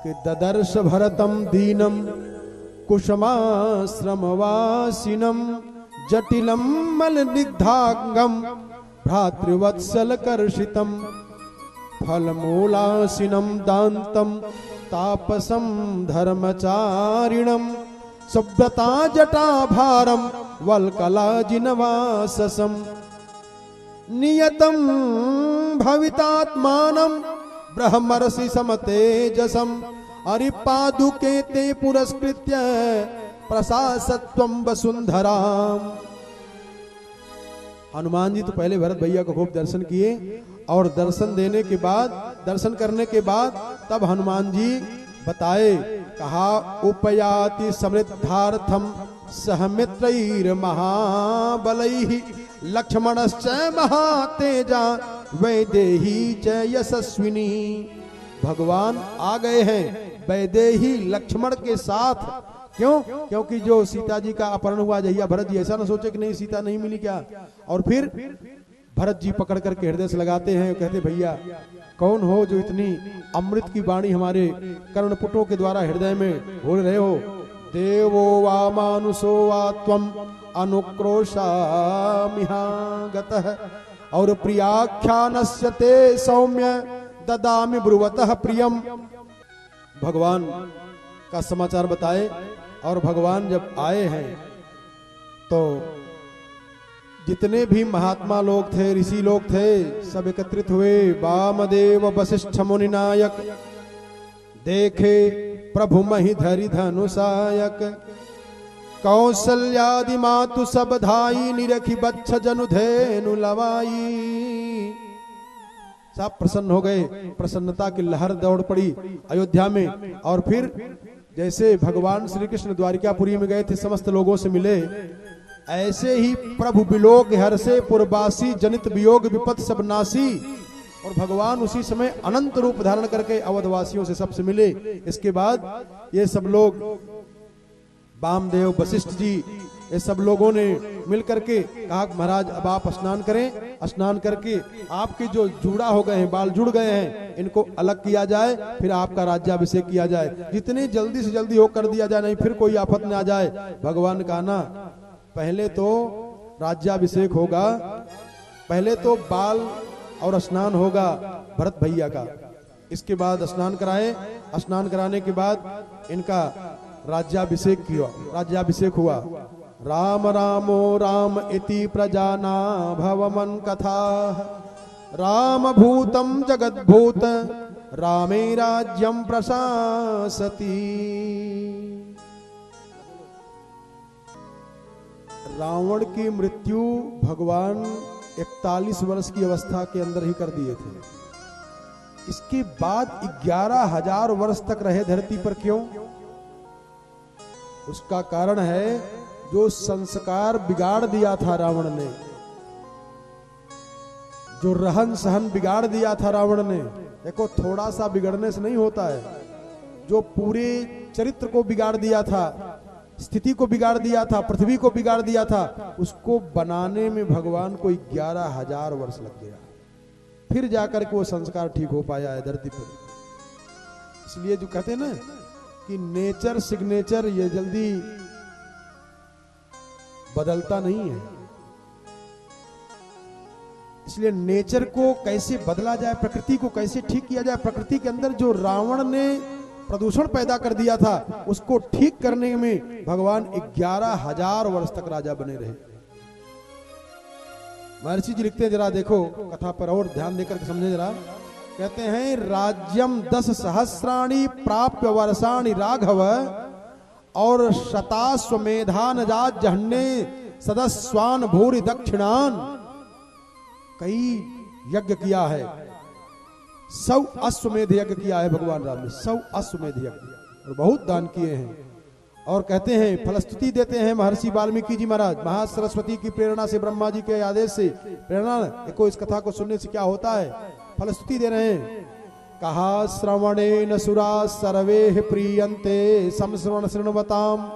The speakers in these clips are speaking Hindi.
कि ददर्श भरतम दीनम कुसुमाश्रमवासिनम जटिलम मलनिग्धांगम भ्रातृवत्सल कर्षितम फलमूलासिनम दान्तम तापसम धर्मचारिणम सुव्रता जटाभारम वल्कलाजिनवाससम नियतम भवितात्मानं ब्रह्मर्षि समतेजसम अरिपादुके ते पुरस्कृत्य प्रशासत्वं वसुंधराम। हनुमान जी तो पहले भरत भैया को खूब दर्शन किए और दर्शन देने के बाद, दर्शन करने के बाद तब हनुमान जी बताए, कहा उपयाति समृद्धार्थम सहमित्रैर महाबलैः लक्ष्मणश्च महातेजा वैदेही च यशस्विनी। भगवान आ गए हैं वैदेही लक्ष्मण के साथ। क्यों? क्योंकि जो सीता जी का अपहरण हुआ जहिया भरत जी ऐसा ना सोचे कि नहीं सीता नहीं मिली क्या। और फिर भरत जी पकड़ करके हृदय से लगाते हैं, कहते भैया कौन हो जो इतनी अमृत की वाणी हमारे कर्णपुटों के द्वारा हृदय में बोल रहे हो। देवो वा मानुषो वा त्वम अनुक्रोशामिहागतः और प्रियाख्यानस्य ते सौम्य ददामि ब्रुवतः प्रियम। भगवान का समाचार बताए और भगवान जब आए हैं तो जितने भी महात्मा लोग थे, ऋषि लोग थे, सब एकत्रित हुए। वामदेव वशिष्ठ मुनि नायक देखे प्रभु महि धरि धनुषायक कौशल्यादि मातु सब धाई निरखी बच्छ जनु धेनु लवाई। सब प्रसन्न हो गए, प्रसन्नता की लहर दौड़ पड़ी अयोध्या में। और फिर जैसे भगवान श्री कृष्ण द्वारिकापुरी में गए थे, समस्त लोगों से मिले, ऐसे ही प्रभु बिलोक हर्षे पुरवासी जनित वियोग विपत सब नासी। और भगवान उसी समय अनंत रूप धारण करके अवधवासियों से सबसे मिले। इसके बाद ये सब लोग वामदेव वशिष्ठ जी ये सब लोगों ने मिलकर के कहा महाराज अब आप स्नान करें, स्नान करके आपके जो जुड़ा हो गए हैं, बाल जुड़ गए हैं, इनको अलग किया जाए, फिर आपका राज्याभिषेक किया जाए। जितनी जल्दी से जल्दी हो कर दिया जाए, नहीं फिर कोई आफत न आ जाए। भगवान ने कहा ना पहले तो राज्याभिषेक होगा, पहले तो बाल और स्नान होगा भरत भैया का, इसके बाद स्नान कराए, स्नान कराने के बाद इनका राज्याभिषेक हुआ। राम रामो राम इति प्रजाना भवमन कथा राम भूतम जगद्भूत रामे राज्यम प्रशासति। रावण की मृत्यु भगवान 41 वर्ष की अवस्था के अंदर ही कर दिए थे। इसके बाद 11,000 वर्ष तक रहे धरती पर। क्यों? उसका कारण है जो संस्कार बिगाड़ दिया था रावण ने, जो रहन सहन बिगाड़ दिया था रावण ने। देखो थोड़ा सा बिगड़ने से नहीं होता है, जो पूरे चरित्र को बिगाड़ दिया था, स्थिति को बिगाड़ दिया था, पृथ्वी को बिगाड़ दिया था, उसको बनाने में भगवान को 11,000 वर्ष लग गया। फिर जाकर के वो संस्कार ठीक हो पाया है धरती पर। इसलिए जो कहते हैं ना कि नेचर सिग्नेचर ये जल्दी बदलता नहीं है। इसलिए नेचर को कैसे बदला जाए, प्रकृति को कैसे ठीक किया जाए। प्रकृति के अंदर जो रावण ने प्रदूषण पैदा कर दिया था, उसको ठीक करने में भगवान 11,000 वर्ष तक राजा बने रहे। महर्षि जी लिखते हैं, जरा देखो कथा पर और ध्यान देकर के समझे जरा। कहते हैं राज्यम 10 सहस्राणि प्राप्य वर्षाणि राघव और शताश्वमेधान जहन्ने सदस्वान भूरि दक्षिणान। कई यज्ञ किया है, 100 अश्वमेध यज्ञ किया है भगवान राम ने, 100 अश्वमेध यज्ञ, और बहुत दान किए हैं। और कहते हैं फलस्तुति देते हैं महर्षि वाल्मीकि जी महाराज, महासरस्वती की प्रेरणा से, ब्रह्मा जी के आदेश से प्रेरणा। देखो इस कथा को सुनने से क्या होता है, फलस्तुति दे रहे हैं। कहा श्रवणेन सुरा सर्वे प्रीयन्ते समश्रवण शृण्वताम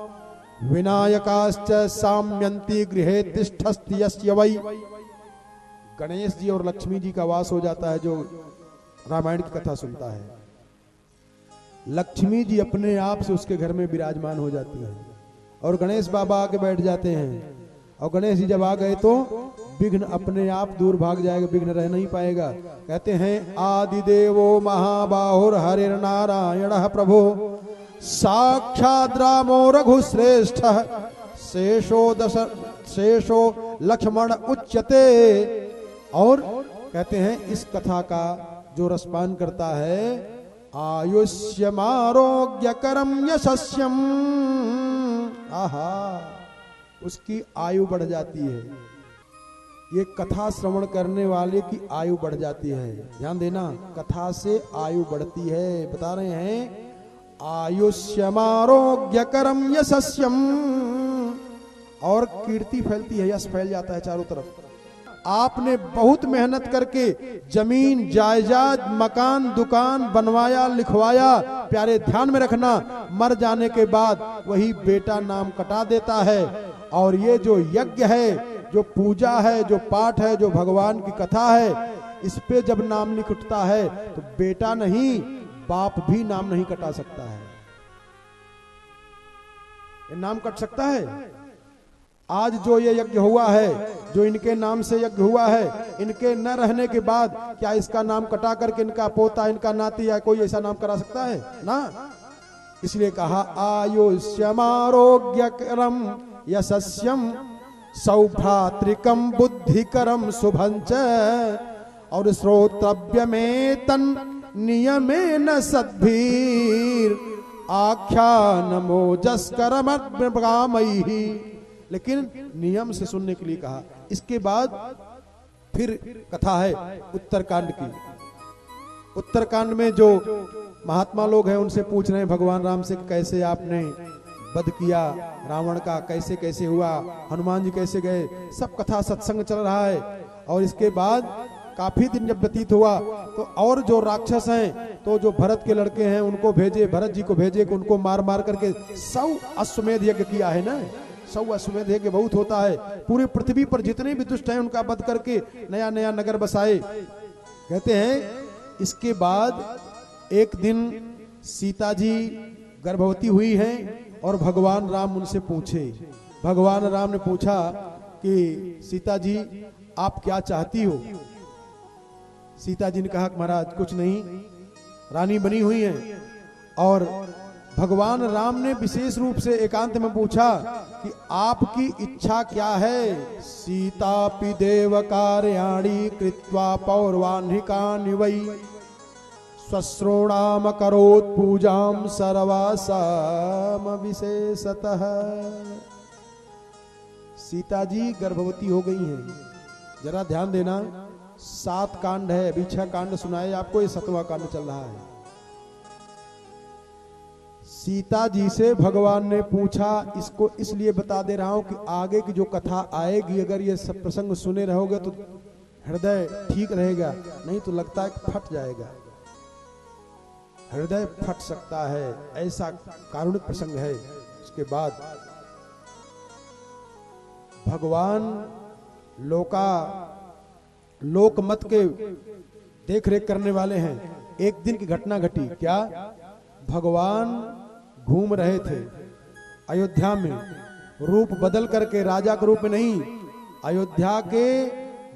विनायकाश्च साम्यन्ति गृहे तिष्ठस्ति यस्य वै। गणेश जी और लक्ष्मी जी का वास हो जाता है जो रामायण की कथा सुनता है। लक्ष्मी जी अपने आप से उसके घर में विराजमान हो जाती हैं और गणेश बाबा आके बैठ जाते हैं। और गणेश जी जब आ गए तो विघ्न अपने आप दूर भाग जाएगा, विघ्न रह नहीं पाएगा। कहते हैं आदि देवो महाबाहुर हरिर नारायण प्रभो साक्षात् रामो रघुश्रेष्ठ शेषो लक्ष्मण उच्यते। और कहते हैं इस कथा का जो रसपान करता है आयुष्यमारोग्यकरम यशस्यम, आहा, उसकी आयु बढ़ जाती है। ये कथा श्रवण करने वाले की आयु बढ़ जाती है। ध्यान देना, कथा से आयु बढ़ती है। बता रहे हैं आयुष्यमारोग्यकरम यशस्यम, और कीर्ति फैलती है, यश फैल जाता है चारों तरफ। आपने बहुत मेहनत करके जमीन जायदाद मकान दुकान बनवाया लिखवाया, प्यारे ध्यान में रखना, मर जाने के बाद वही बेटा नाम कटा देता है। और ये जो यज्ञ है, जो पूजा है, जो पाठ है, जो भगवान की कथा है, इस पे जब नाम लिख उठता है तो बेटा नहीं बाप भी नाम नहीं कटा सकता है। ये नाम कट सकता है? आज जो ये यज्ञ हुआ है, जो इनके नाम से यज्ञ हुआ है, इनके न रहने के बाद क्या इसका नाम कटा करके इनका पोता इनका नाती या कोई ऐसा नाम करा सकता है? ना। इसलिए कहा आयुष्यमारोग्यकरम यशस्यम सौभ्रातृकम बुद्धिकरम शुभंच, और श्रोतव्य में तन नियमेन सद्भीर आख्यानमो जस्करमद्गामयि। लेकिन नियम से सुनने के लिए कहा। इसके बाद फिर कथा है उत्तरकांड की। उत्तरकांड में जो महात्मा लोग हैं उनसे पूछ रहे हैं भगवान राम से कैसे आपने वध किया रावण का, कैसे कैसे हुआ, हनुमान जी कैसे गए, सब कथा सत्संग चल रहा है। और इसके बाद काफी दिन जब व्यतीत हुआ तो और जो राक्षस हैं, तो जो भरत के लड़के हैं उनको भेजे, भरत जी को भेजे कि उनको मार मार करके 100 अश्वमेध यज्ञ किया है ना। 100 अश्वमेध यज्ञ बहुत होता है। पूरी पृथ्वी पर जितने भी दुष्ट हैं उनका वध करके नया नया नगर बसाए। कहते हैं इसके बाद एक दिन सीता जी गर्भवती हुई हैं और भगवान राम उनसे पूछे। भगवान राम ने पूछा कि सीता जी आप क्या चाहती हो? सीता जी ने कहा महाराज कुछ नहीं, रानी बनी हुई है। और भगवान राम ने विशेष रूप से एकांत में पूछा कि आपकी इच्छा क्या है? सीतापि देव कार्याणि कृत्वा पौर्वाह्निकानि वै स्वश्रोणाम करोत् पूजाम सर्वासाम विशेषतः। सीता जी गर्भवती हो गई हैं। जरा ध्यान देना, 7 कांड है, अभी 6 कांड सुनाए आपको, ये 7वां कांड चल रहा है। सीता जी से भगवान ने पूछा, इसको इसलिए बता दे रहा हूं कि आगे की जो कथा आएगी अगर ये सब प्रसंग सुने रहोगे तो हृदय ठीक रहेगा, नहीं तो लगता है कि फट जाएगा। हृदय फट सकता है, ऐसा कारुणिक प्रसंग है। उसके बाद भगवान लोकमत के देख रेख करने वाले हैं। एक दिन की घटना घटी। क्या? भगवान घूम रहे थे अयोध्या में, रूप बदल करके, राजा के रूप में नहीं, अयोध्या के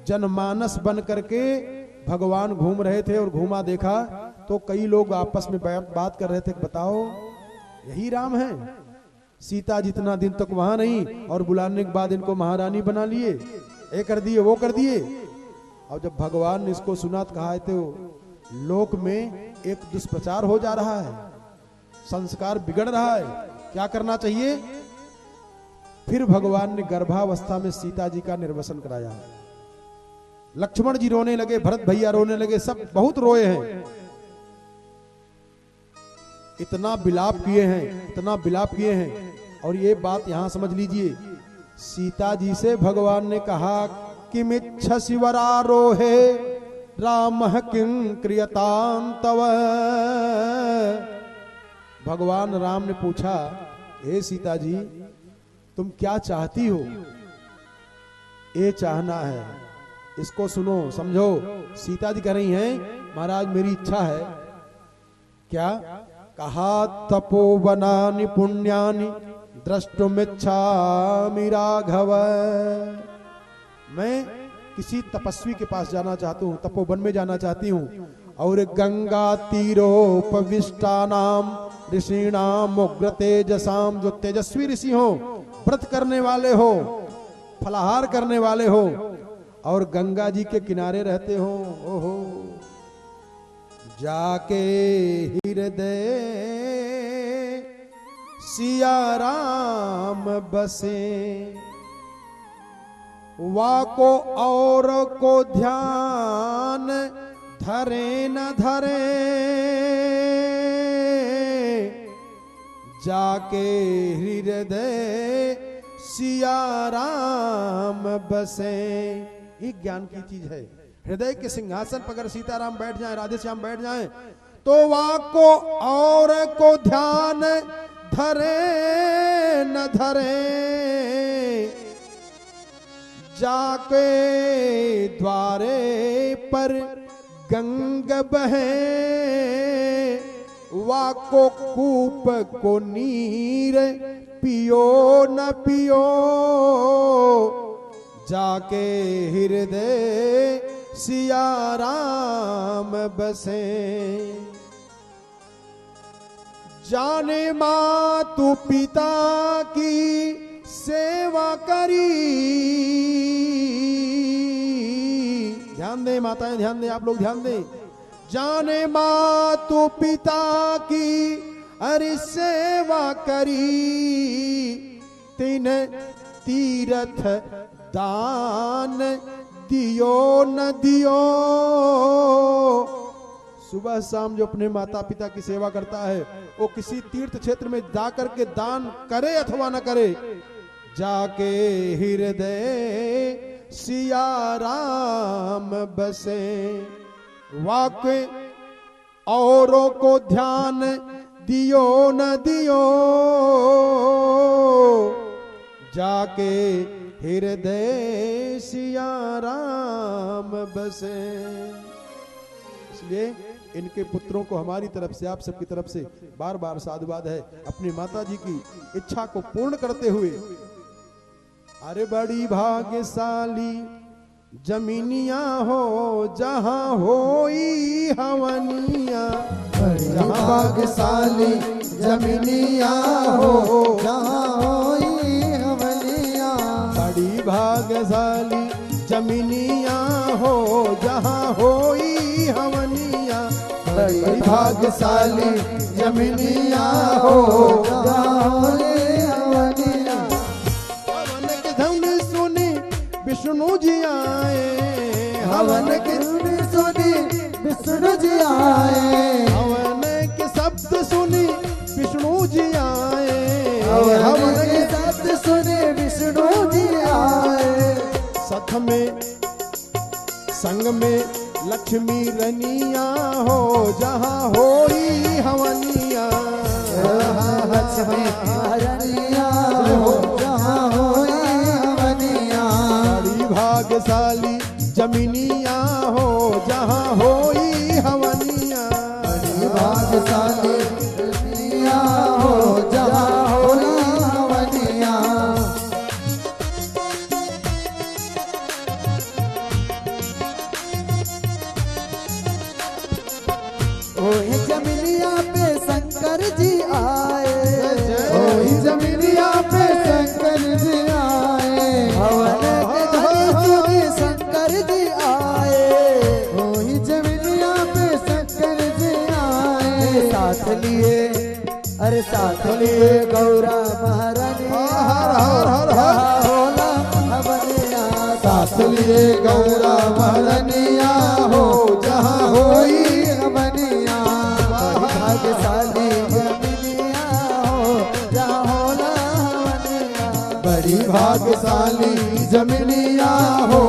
जनमानस बन करके भगवान घूम रहे थे। और घूमा देखा तो कई लोग आपस में बात कर रहे थे, बताओ यही राम है? सीता जितना दिन तक वहां नहीं और बुलाने के बाद इनको महारानी बना लिए, ये कर दिए वो कर दिए। और जब भगवान ने इसको सुना तो कहा तो लोक में एक दुष्प्रचार हो जा रहा है, संस्कार बिगड़ रहा है, क्या करना चाहिए? फिर भगवान ने गर्भावस्था में सीता जी का निर्वसन कराया। लक्ष्मण जी रोने लगे, भरत भैया रोने लगे, सब बहुत रोए हैं। इतना विलाप किए हैं, इतना विलाप किए हैं। और ये बात यहां समझ लीजिए, सीता जी से भगवान ने कहा कि मिच्छसि वरारोहे रामः किं क्रियतां तव। भगवान राम ने पूछा, हे सीता जी तुम क्या चाहती हो? ये चाहना है, इसको सुनो समझो। सीता जी कह रही हैं महाराज मेरी इच्छा है क्या कहा तपोवनानि पुण्यानि द्रष्टुमिच्छामि राघव। मैं किसी तपस्वी के पास जाना चाहता हूँ, तपोवन में जाना चाहती हूँ। और गंगा तीरोपविष्टानाम ऋषिणाम उग्र तेजसाम, जो तेजस्वी ऋषि हो, व्रत करने वाले हो, फलाहार करने वाले हो और गंगा जी के किनारे रहते हो। ओहो, जाके हृदय सिया राम बसे, वाको और को ध्यान धरे न धरे, जाके हृदय सिया राम बसे। एक ज्ञान की चीज है, हृदय के सिंहासन पर अगर सीताराम बैठ जाएं, राधे श्याम बैठ जाएं, तो वाको और को ध्यान धरे न धरे, जाके द्वारे पर गंग बहे, वाको कूप को नीर पियो न पियो, जाके हृदय सिया राम बसे। जाने मातु पिता की सेवा करी, ध्यान दें माताएं, ध्यान दें, आप लोग ध्यान दें। जाने मातु पिता की अरे सेवा करी, तीन तीर्थ दान दियो न दियो। सुबह शाम जो अपने माता पिता की सेवा करता है, वो किसी तीर्थ क्षेत्र में जाकर के दान करे अथवा न करे, जाके हृदय सिया राम बसे, वाक्य औरों को ध्यान दियो न दियो, जाके हृदय सिया राम बसे। इसलिए इनके पुत्रों को हमारी तरफ से, आप सबकी तरफ से बार बार साधुवाद है, अपनी माता जी की इच्छा को पूर्ण करते हुए। अरे बड़ी भाग्यशाली जमीनिया हो जहां होई हवनिया, जहां भाग्यशाली जमीनिया हो जहां होई हवनिया, बड़ी भाग्यशाली जमीनिया हो जहां होई हवनिया, बड़ी भाग्यशाली जमीनिया हो जहां होई हवनिया। हवन के धुन सुनी विष्णु जी आए, हवन की धुन सुनी विष्णु जी आए, हवन के शब्द सुनी विष्णु जी आए, हवन के शब्द सुनी विष्णु जी आए। सथ में संग में लक्ष्मी रनिया हो जहां होई हवनिया, लक्ष्मी रनिया हो जहां होई हवनिया, बड़ी भाग्यशाली जमीनिया हो जहां होई हवनिया, बड़ी भाग्यशाली जमीनिया हो जहां होई हवनिया। ओही जमीनिया पे शंकर जी आए, ओही जमीनिया पे शंकर जी आए, हवन के धन सुनी शंकर जी आए, ओही जमीनिया पे शंकर जी आए। साथ लिए अरे साथ लिए गौरा महारानी, होला हवनिया, साथ लिए गौरा महारानिया हो जहां होई हवनिया, भाग्यशाली जमीनिया हो जहां होला हवनिया, बड़ी भाग्यशाली जमीनिया हो